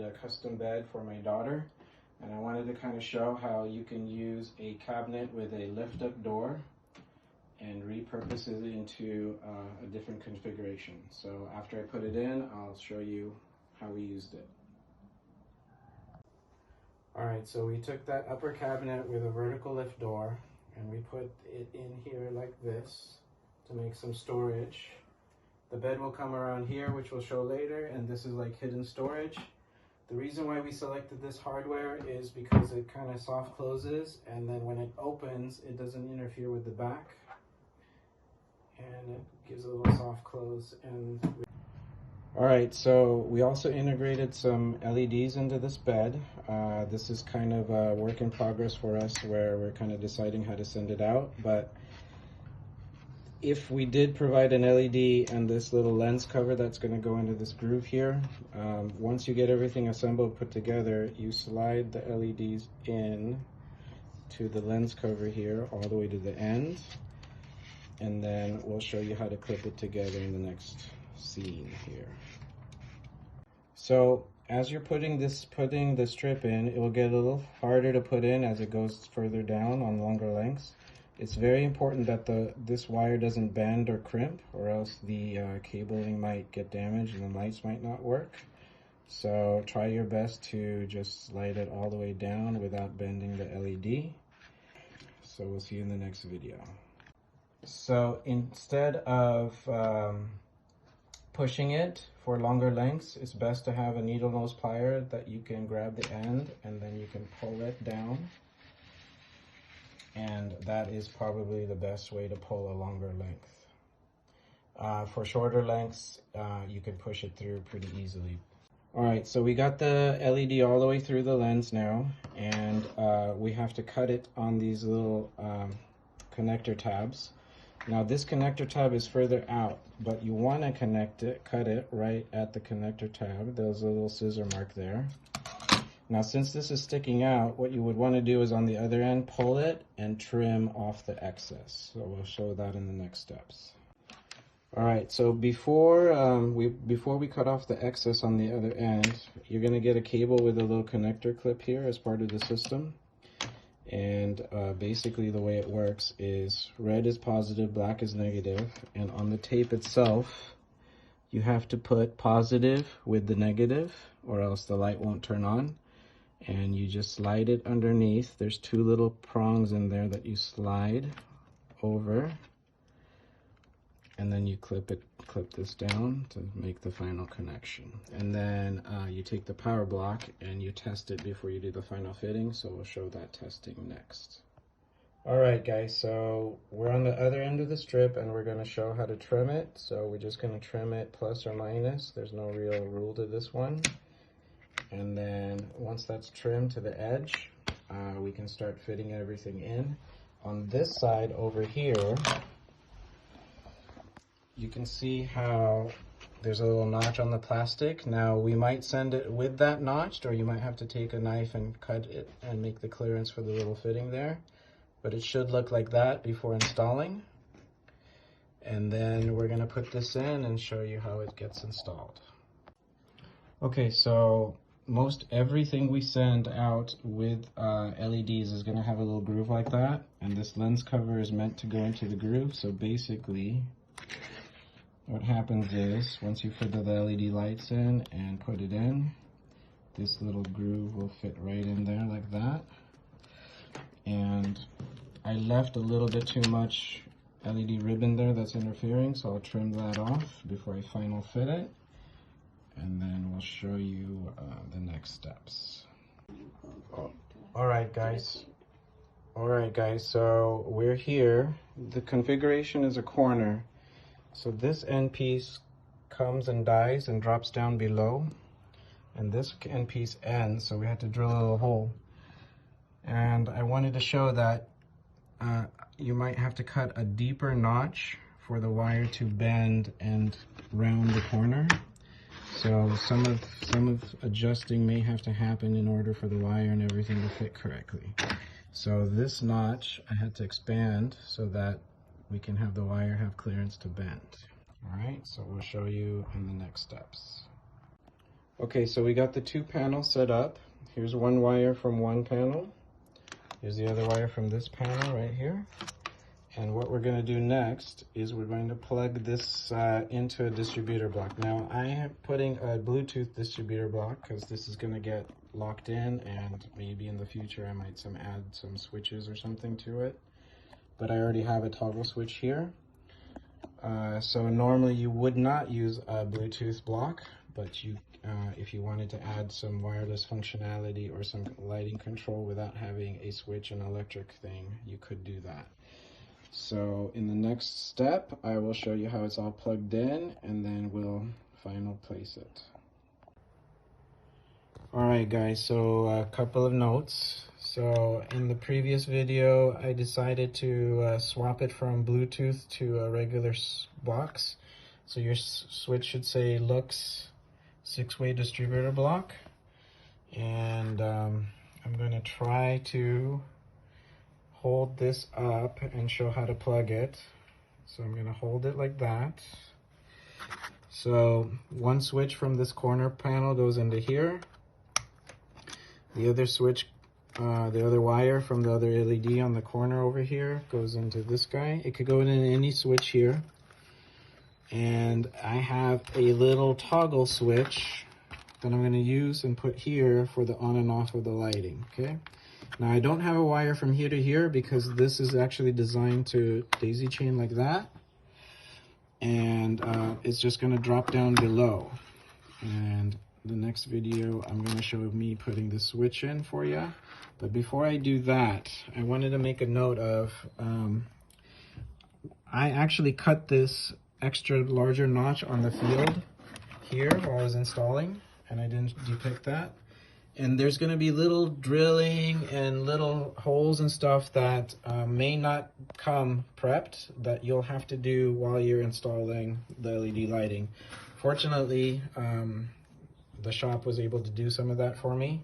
a custom bed for my daughter, and I wanted to kind of show how you can use a cabinet with a lift-up door and repurpose it into a different configuration. So after I put it in, I'll show you how we used it. Alright, so we took that upper cabinet with a vertical lift door and we put it in here like this to make some storage. The bed will come around here, which we'll show later, and this is like hidden storage. The reason why we selected this hardware is because it kind of soft closes, and then when it opens, it doesn't interfere with the back, and it gives a little soft close. Alright, so we also integrated some LEDs into this bed. This is kind of a work in progress for us where we're kind of deciding how to send it out, but if we did provide an LED and this little lens cover that's going to go into this groove here, once you get everything assembled, put together, you slide the LEDs in to the lens cover here all the way to the end, and then we'll show you how to clip it together in the next scene here. So as you're putting the strip in, it will get a little harder to put in as it goes further down on longer lengths. It's very important that this wire doesn't bend or crimp, or else the cabling might get damaged and the lights might not work. So try your best to just slide it all the way down without bending the LED. So we'll see you in the next video. So instead of pushing it for longer lengths, it's best to have a needle nose plier that you can grab the end and then you can pull it down. And that is probably the best way to pull a longer length. For shorter lengths, you can push it through pretty easily. Alright, so we got the LED all the way through the lens now, and we have to cut it on these little connector tabs. Now this connector tab is further out, but you want to cut it right at the connector tab. There's a little scissor mark there. Now since this is sticking out, what you would want to do is on the other end, pull it and trim off the excess. So we'll show that in the next steps. Alright, so before we cut off the excess on the other end, you're going to get a cable with a little connector clip here as part of the system. And basically the way it works is red is positive, black is negative, and on the tape itself, you have to put positive with the negative or else the light won't turn on. And you just slide it underneath. There's two little prongs in there that you slide over, and then you clip this down to make the final connection. And then you take the power block and you test it before you do the final fitting, so we'll show that testing next. Alright guys, so we're on the other end of the strip and we're going to show how to trim it. So we're just going to trim it plus or minus. There's no real rule to this one. And then once that's trimmed to the edge, we can start fitting everything in. On this side over here, you can see how there's a little notch on the plastic. Now we might send it with that notched, or you might have to take a knife and cut it and make the clearance for the little fitting there. But it should look like that before installing. And then we're going to put this in and show you how it gets installed. Okay, so most everything we send out with LEDs is going to have a little groove like that, and this lens cover is meant to go into the groove. So basically what happens is once you put the LED lights in and put it in, this little groove will fit right in there like that. And I left a little bit too much LED ribbon there that's interfering, so I'll trim that off before I final fit it. And then we'll show you the next steps. Alright guys, so we're here. The configuration is a corner. So this end piece comes and dies and drops down below. And this end piece ends, so we had to drill a little hole. And I wanted to show that you might have to cut a deeper notch for the wire to bend and round the corner. So some of adjusting may have to happen in order for the wire and everything to fit correctly. So this notch I had to expand so that we can have the wire have clearance to bend. Alright, so we'll show you in the next steps. Okay, so we got the two panels set up. Here's one wire from one panel. Here's the other wire from this panel right here. And what we're going to do next is we're going to plug this into a distributor block. Now, I am putting a Bluetooth distributor block because this is going to get locked in, and maybe in the future I might add some switches or something to it. But I already have a toggle switch here. So normally you would not use a Bluetooth block, but you, if you wanted to add some wireless functionality or some lighting control without having a switch and electric thing, you could do that. So in the next step, I will show you how it's all plugged in, and then we'll final place it. Alright guys, so a couple of notes. So in the previous video, I decided to swap it from Bluetooth to a regular box. So your switch should say Lux 6-way distributor block. And I'm going to try to hold this up and show how to plug it. So I'm going to hold it like that. So one switch from this corner panel goes into here. The other switch, the other wire from the other LED on the corner over here goes into this guy. It could go in any switch here. And I have a little toggle switch that I'm going to use and put here for the on and off of the lighting, okay? Now I don't have a wire from here to here because this is actually designed to daisy chain like that. And it's just going to drop down below. And the next video I'm going to show me putting the switch in for you. But before I do that, I wanted to make a note of, I actually cut this extra larger notch on the field here while I was installing, and I didn't depict that. And there's going to be little drilling and little holes and stuff that may not come prepped that you'll have to do while you're installing the LED lighting. Fortunately, the shop was able to do some of that for me,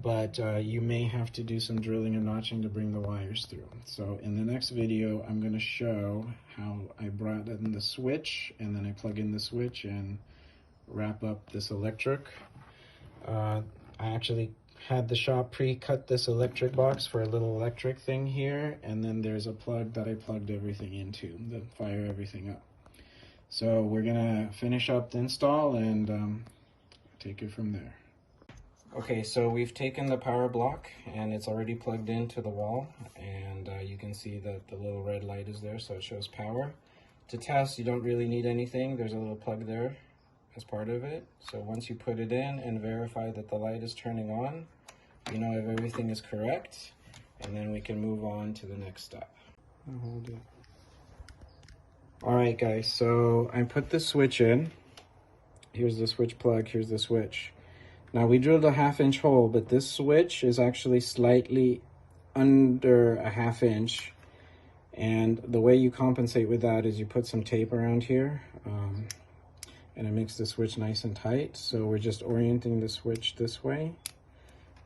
but you may have to do some drilling and notching to bring the wires through. So in the next video, I'm going to show how I brought in the switch, and then I plug in the switch and wrap up this electric. I actually had the shop pre-cut this electric box for a little electric thing here, and then there's a plug that I plugged everything into to fire everything up. So we're gonna finish up the install and take it from there. Okay, so we've taken the power block and it's already plugged into the wall, and you can see that the little red light is there, so it shows power. To test, you don't really need anything. There's a little plug there as part of it. So once you put it in and verify that the light is turning on, you know if everything is correct, and then we can move on to the next step. Hold it. Alright guys, so I put the switch in. Here's the switch plug, here's the switch. Now we drilled a 1/2 inch hole, but this switch is actually slightly under a 1/2 inch. And the way you compensate with that is you put some tape around here. And it makes the switch nice and tight. So we're just orienting the switch this way,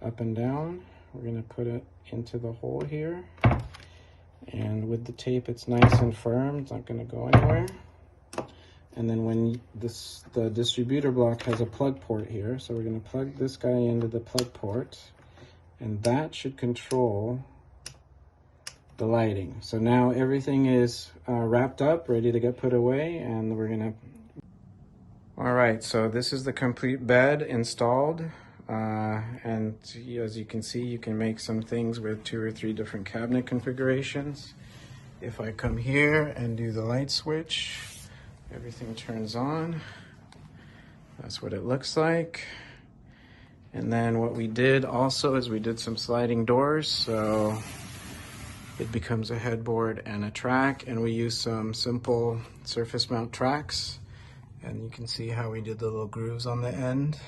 up and down. We're gonna put it into the hole here. And with the tape, it's nice and firm. It's not gonna go anywhere. And then when the distributor block has a plug port here, so we're gonna plug this guy into the plug port, and that should control the lighting. So now everything is wrapped up, ready to get put away, and we're gonna... All right, so this is the complete bed installed. And as you can see, you can make some things with 2 or 3 different cabinet configurations. If I come here and do the light switch, everything turns on. That's what it looks like. And then what we did also is we did some sliding doors, so it becomes a headboard and a track, and we use some simple surface mount tracks. And you can see how we did the little grooves on the end.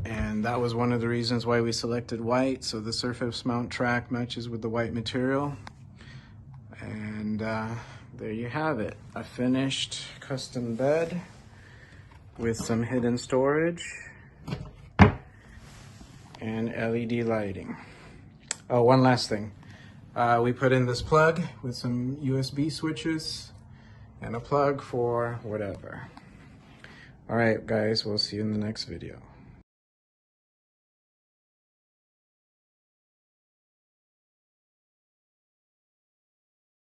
And that was one of the reasons why we selected white, so the surface mount track matches with the white material. And there you have it, a finished custom bed with some hidden storage and LED lighting. Oh, one last thing. We put in this plug with some USB switches and a plug for whatever. All right, guys, we'll see you in the next video.